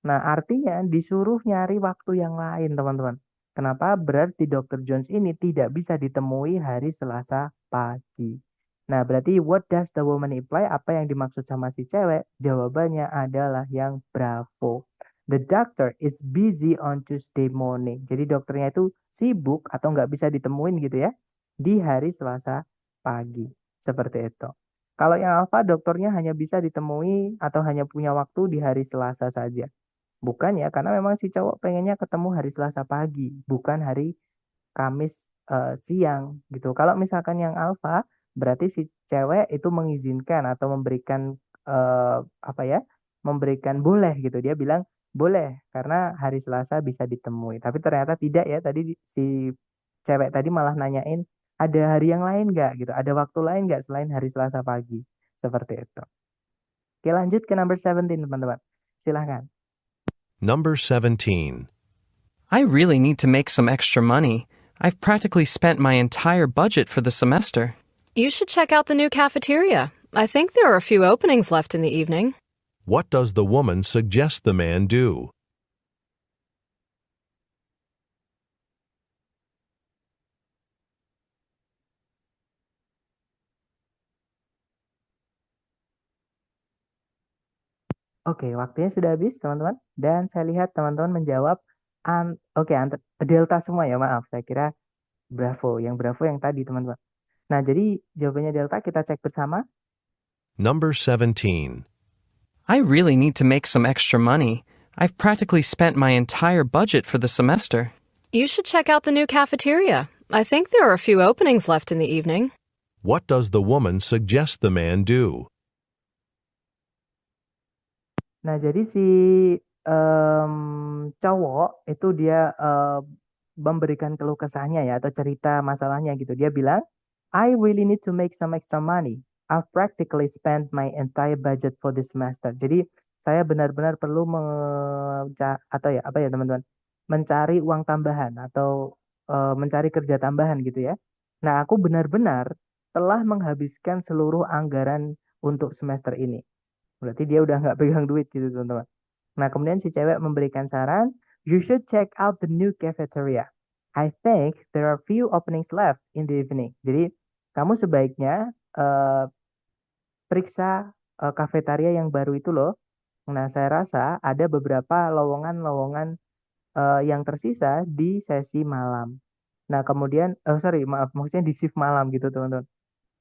Nah, artinya disuruh nyari waktu yang lain, teman-teman. Kenapa? Berarti Dr. Jones ini tidak bisa ditemui hari Selasa pagi. Nah, berarti what does the woman imply? Apa yang dimaksud sama si cewek? Jawabannya adalah yang bravo. The doctor is busy on Tuesday morning. Jadi dokternya itu sibuk atau nggak bisa ditemuin gitu ya di hari Selasa pagi. Seperti itu. Kalau yang alpha, dokternya hanya bisa ditemui atau hanya punya waktu di hari Selasa saja. Bukan ya, karena memang si cowok pengennya ketemu hari Selasa pagi, bukan hari Kamis siang gitu. Kalau misalkan yang alfa, berarti si cewek itu mengizinkan atau memberikan apa ya? Memberikan boleh gitu. Dia bilang boleh karena hari Selasa bisa ditemui. Tapi ternyata tidak ya. Tadi si cewek tadi malah nanyain ada hari yang lain nggak gitu. Ada waktu lain nggak selain hari Selasa pagi. Seperti itu. Oke, lanjut ke number 17 teman-teman. Silahkan. Number 17. I really need to make some extra money. I've practically spent my entire budget for the semester. You should check out the new cafeteria. I think there are a few openings left in the evening. What does the woman suggest the man do? Oke, waktunya sudah habis, teman-teman. Dan saya lihat teman-teman menjawab, delta semua ya, maaf. Saya kira bravo. Yang bravo yang tadi, teman-teman. Nah, jadi jawabannya delta kita cek bersama. Number 17. I really need to make some extra money. I've practically spent my entire budget for the semester. You should check out the new cafeteria. I think there are a few openings left in the evening. What does the woman suggest the man do? Nah, jadi si cowok itu dia memberikan keluh kesahnya ya, atau cerita masalahnya gitu. Dia bilang, I really need to make some extra money. I've practically spent my entire budget for this semester. Jadi saya benar-benar perlu teman-teman, mencari uang tambahan atau mencari kerja tambahan gitu ya. Nah, aku benar-benar telah menghabiskan seluruh anggaran untuk semester ini. Berarti dia udah nggak pegang duit gitu, teman-teman. Nah, kemudian si cewek memberikan saran, you should check out the new cafeteria. I think there are few openings left in the evening. Jadi, kamu sebaiknya periksa kafetaria yang baru itu loh. Nah, saya rasa ada beberapa lowongan-lowongan yang tersisa di sesi malam. Nah, kemudian, maksudnya di shift malam gitu, teman-teman.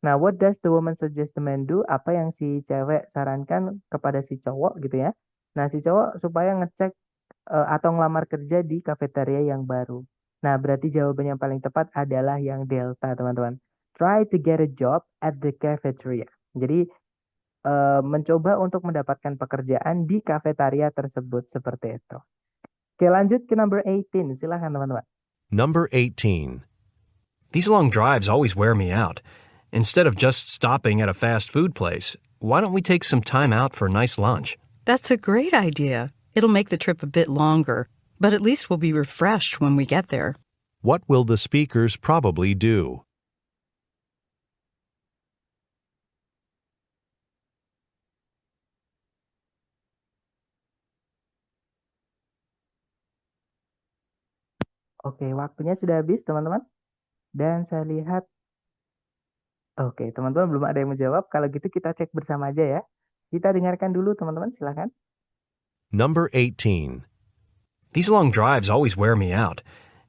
Nah, what does the woman suggest the man do? Apa yang si cewek sarankan kepada si cowok gitu ya. Nah, si cowok supaya ngecek atau ngelamar kerja di kafetaria yang baru. Nah, berarti jawaban yang paling tepat adalah yang delta, teman-teman. Try to get a job at the cafeteria. Jadi, mencoba untuk mendapatkan pekerjaan di kafetaria tersebut seperti itu. Oke, lanjut ke number 18. Silahkan, teman-teman. Number 18. These long drives always wear me out. Instead of just stopping at a fast food place, why don't we take some time out for a nice lunch? That's a great idea. It'll make the trip a bit longer, but at least we'll be refreshed when we get there. What will the speakers probably do? Oke, waktunya sudah habis, teman-teman. Dan saya lihat, oke, teman-teman belum ada yang menjawab. Kalau gitu kita cek bersama aja ya. Kita dengarkan dulu, teman-teman. Silahkan. Number 18. These long drives always wear me out.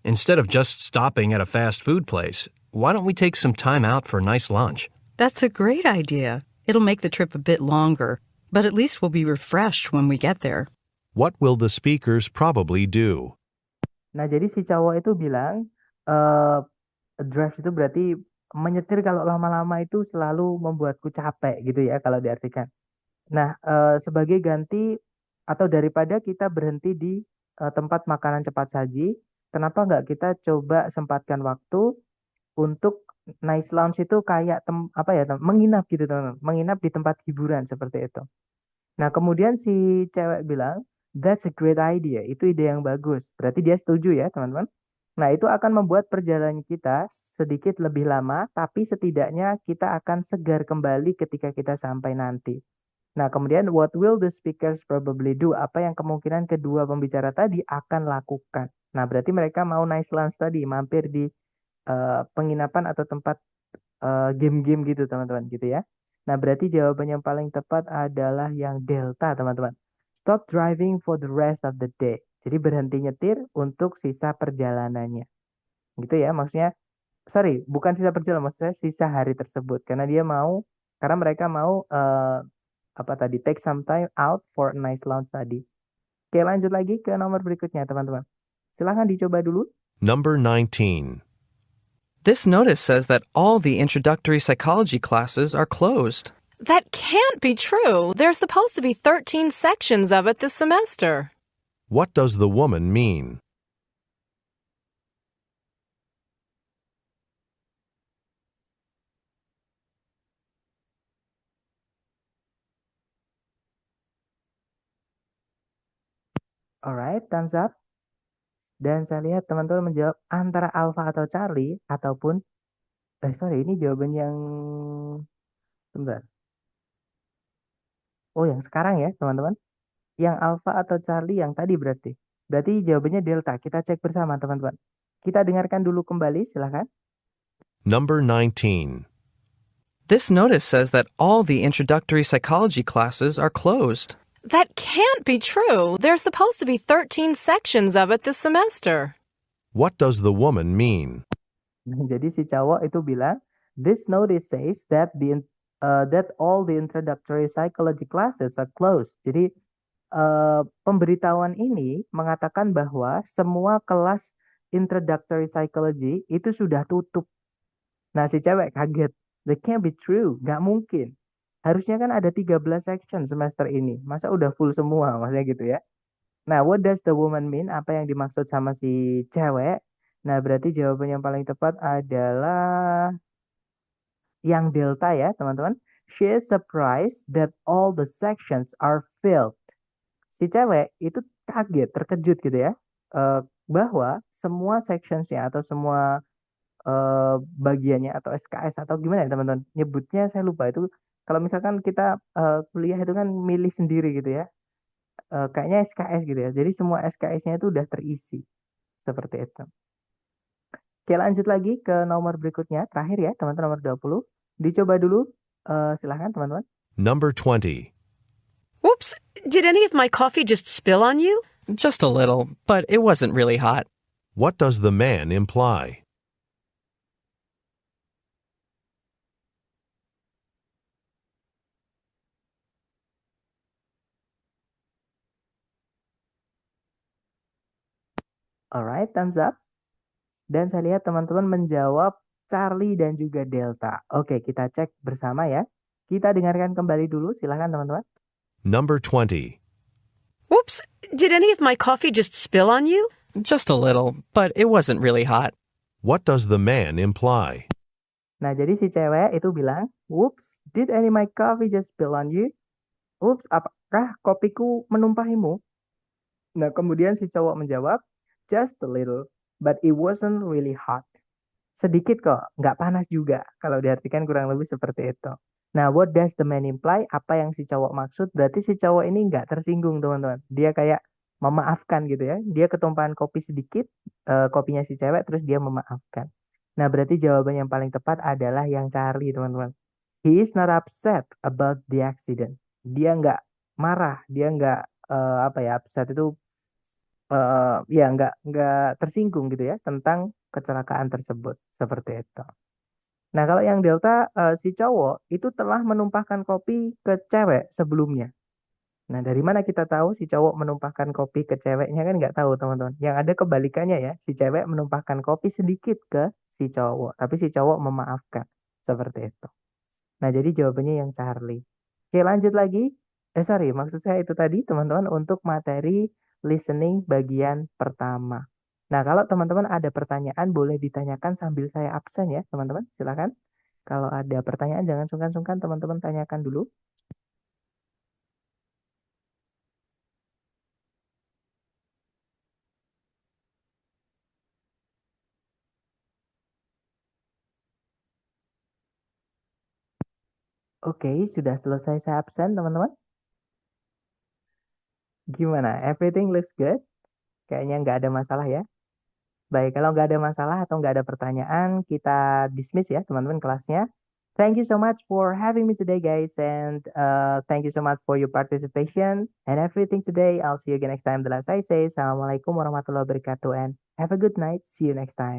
Instead of just stopping at a fast food place, why don't we take some time out for a nice lunch? That's a great idea. It'll make the trip a bit longer, but at least we'll be refreshed when we get there. What will the speakers probably do? Nah, jadi si cowok itu bilang, drive itu berarti menyetir kalau lama-lama itu selalu membuatku capek gitu ya kalau diartikan. Nah, sebagai ganti atau daripada kita berhenti di tempat makanan cepat saji, kenapa nggak kita coba sempatkan waktu untuk nice lounge itu kayak menginap gitu teman-teman, menginap di tempat hiburan seperti itu. Nah, kemudian si cewek bilang, that's a great idea. Itu ide yang bagus. Berarti dia setuju ya, teman-teman. Nah, itu akan membuat perjalanan kita sedikit lebih lama, tapi setidaknya kita akan segar kembali ketika kita sampai nanti. Nah, kemudian what will the speakers probably do? Apa yang kemungkinan kedua pembicara tadi akan lakukan? Nah, berarti mereka mau nice lunch tadi, mampir di penginapan atau tempat game-game gitu, teman-teman, gitu ya. Nah, berarti jawaban yang paling tepat adalah yang delta, teman-teman. Stop driving for the rest of the day. Jadi berhenti nyetir untuk sisa perjalanannya. Gitu ya, maksudnya, sorry, bukan sisa perjalanan, maksudnya sisa hari tersebut. Karena mereka mau, take some time out for a nice lunch tadi. Oke, lanjut lagi ke nomor berikutnya, teman-teman. Silahkan dicoba dulu. Number 19. This notice says that all the introductory psychology classes are closed. That can't be true. There's supposed to be 13 sections of it this semester. What does the woman mean? Alright, thumbs up. Dan saya lihat teman-teman menjawab antara Alpha atau Charlie ataupun ini jawaban yang sebentar. Oh, yang sekarang ya, teman-teman. Yang Alpha atau Charlie yang tadi berarti. Berarti jawabannya Delta. Kita cek bersama, teman-teman. Kita dengarkan dulu kembali, silahkan. Number 19. This notice says that all the introductory psychology classes are closed. That can't be true. There's supposed to be 13 sections of it this semester. What does the woman mean? Jadi si cowok itu bilang, this notice says that that all the introductory psychology classes are closed. Jadi pemberitahuan ini mengatakan bahwa semua kelas introductory psychology itu sudah tutup. Nah, si cewek kaget. That can't be true. Nggak mungkin. Harusnya kan ada 13 section semester ini. Masa udah full semua? Maksudnya gitu ya. Nah, what does the woman mean? Apa yang dimaksud sama si cewek? Nah, berarti jawaban yang paling tepat adalah yang delta ya, teman-teman. She is surprised that all the sections are filled. Si cewek itu kaget, terkejut gitu ya. Bahwa semua sectionsnya atau semua bagiannya atau SKS atau gimana ya teman-teman nyebutnya, saya lupa itu. Kalau misalkan kita kuliah itu kan milih sendiri gitu ya, kayaknya SKS gitu ya, jadi semua SKS-nya itu udah terisi seperti itu. Oke, lanjut lagi ke nomor berikutnya, terakhir ya teman-teman, nomor 20. Dicoba dulu, silahkan teman-teman. Number 20. Whoops, did any of my coffee just spill on you? Just a little, but it wasn't really hot. What does the man imply? Alright, thumbs up. Dan saya lihat teman-teman menjawab Charlie dan juga Delta. Oke, kita cek bersama ya. Kita dengarkan kembali dulu, silahkan teman-teman. Number 20. Whoops, did any of my coffee just spill on you? Just a little, but it wasn't really hot. What does the man imply? Nah, jadi si cewek itu bilang, whoops, did any my coffee just spill on you? Whoops, apakah kopiku menumpahimu? Nah, kemudian si cowok menjawab, just a little, but it wasn't really hot. Sedikit kok, nggak panas juga. Kalau diartikan kurang lebih seperti itu. Nah, what does the man imply? Apa yang si cowok maksud? Berarti si cowok ini nggak tersinggung, teman-teman. Dia kayak memaafkan gitu ya. Dia ketumpahan kopi sedikit, kopinya si cewek, terus dia memaafkan. Nah, berarti jawaban yang paling tepat adalah yang Charlie, teman-teman. He is not upset about the accident. Dia nggak marah, dia nggak upset itu ya nggak tersinggung gitu ya tentang kecelakaan tersebut seperti itu. Nah, kalau yang Delta, si cowok itu telah menumpahkan kopi ke cewek sebelumnya. Nah, dari mana kita tahu si cowok menumpahkan kopi ke ceweknya? Kan nggak tahu, teman-teman. Yang ada kebalikannya ya, si cewek menumpahkan kopi sedikit ke si cowok, tapi si cowok memaafkan seperti itu. Nah, jadi jawabannya yang Charlie. Oke, lanjut lagi. Sorry, maksud saya itu tadi teman-teman untuk materi listening bagian pertama. Nah, kalau teman-teman ada pertanyaan boleh ditanyakan sambil saya absen ya, teman-teman. Silakan. Kalau ada pertanyaan jangan sungkan-sungkan teman-teman tanyakan dulu. Oke, sudah selesai saya absen, teman-teman. Gimana? Everything looks good? Kayaknya nggak ada masalah ya. Baik, kalau nggak ada masalah atau nggak ada pertanyaan, kita dismiss ya teman-teman kelasnya. Thank you so much for having me today, guys, and thank you so much for your participation and everything today. I'll see you again next time. The last I say, Assalamualaikum warahmatullahi wabarakatuh, and have a good night. See you next time.